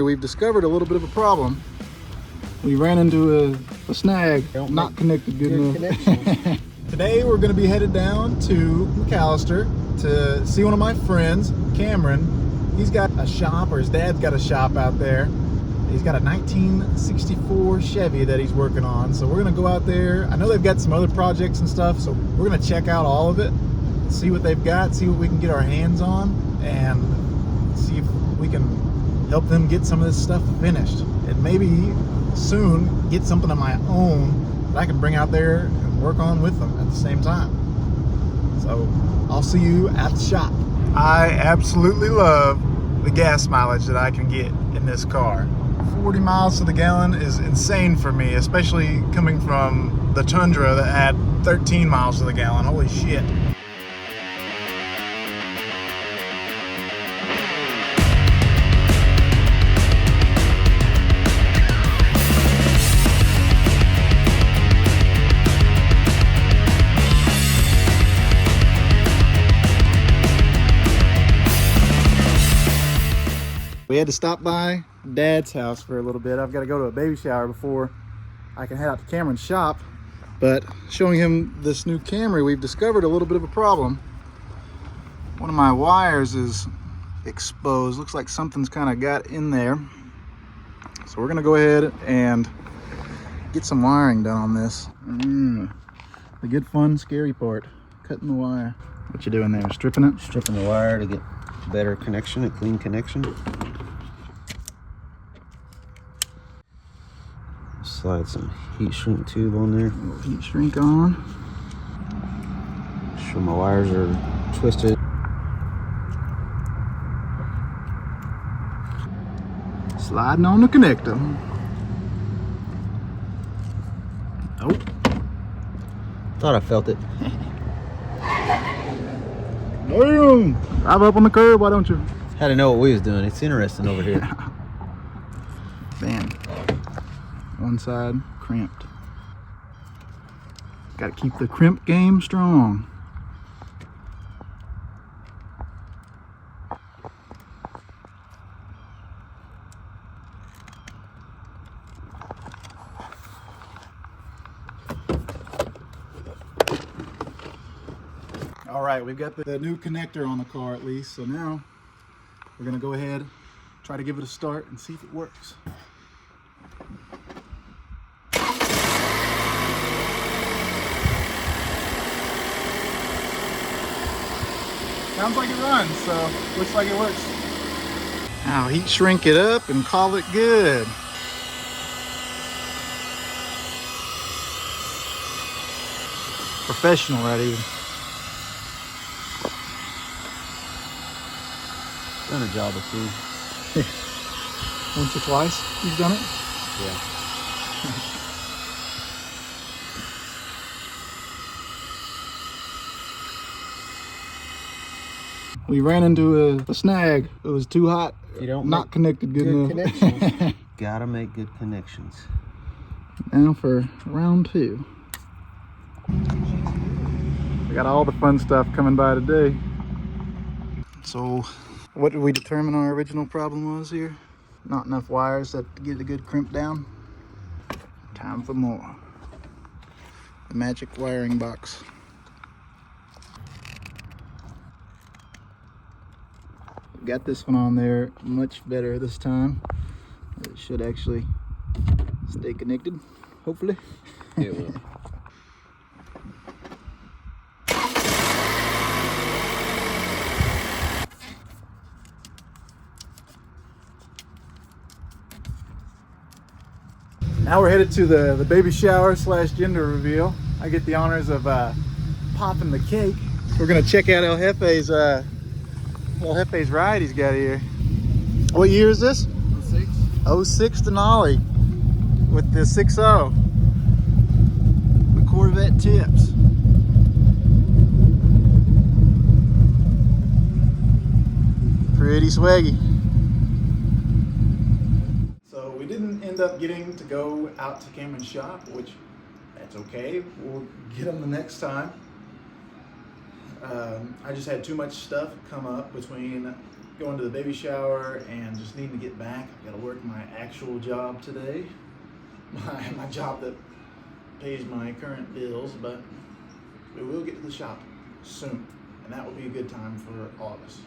We've discovered a little bit of a problem. We ran into a snag, not connected good enough. Today we're going to be headed down to McAllister to see one of my friends, Cameron. He's got a shop, or his dad's got a shop out there. He's got a 1964 Chevy that he's working on. So we're going to go out there. I know they've got some other projects and stuff, so we're going to check out all of it, see what they've got, see what we can get our hands on, and see if we can help them get some of this stuff finished, and maybe soon get something of my own that I can bring out there and work on with them at the same time. So I'll see you at the shop. I absolutely love the gas mileage that I can get in this car. 40 miles to the gallon is insane for me, especially coming from the Tundra that had 13 miles to the gallon. Holy shit. We had to stop by Dad's house for a little bit. I've got to go to a baby shower before I can head out to Cameron's shop. But showing him this new Camry, we've discovered a little bit of a problem. One of my wires is exposed. Looks like something's kind of got in there. So we're going to go ahead and get some wiring done on this. The good, fun, scary part, cutting the wire. What you doing there? Stripping it? Stripping the wire to get better connection, a clean connection. Slide some heat shrink tube on there. Heat shrink on. Sure my wires are twisted. Sliding on the connector. Oh. Thought I felt it. Damn! Drive up on the curb, why don't you? Had to know what we was doing. It's interesting over here. Man. One side crimped. Gotta keep the crimp game strong. All right, we've got the new connector on the car at least, so now we're gonna go ahead, try to give it a start and see if it works. Sounds like it runs, so looks like it works. Now heat shrink it up and call it good. Professional, that even. Done a job or two. Once or twice you've done it? Yeah. We ran into a snag. It was too hot. You don't not connected good enough. Connections. Gotta make good connections. Now for round two. We got all the fun stuff coming by today. So what did we determine our original problem was here? Not enough wires to get a good crimp down. Time for more. The magic wiring box. Got this one on there much better this time. It should actually stay connected, hopefully. It will. Now we're headed to the baby shower slash gender reveal. I get the honors of popping the cake. We're gonna check out El Jefe's ride he's got here. What year is this? 06. 06 Denali with the 6.0. The Corvette tips. Pretty swaggy. So we didn't end up getting to go out to Cameron's shop, which that's okay. We'll get them the next time. I just had too much stuff come up between going to the baby shower and just needing to get back. I've got to work my actual job today, my job that pays my current bills, but we will get to the shop soon, and that will be a good time for all of us.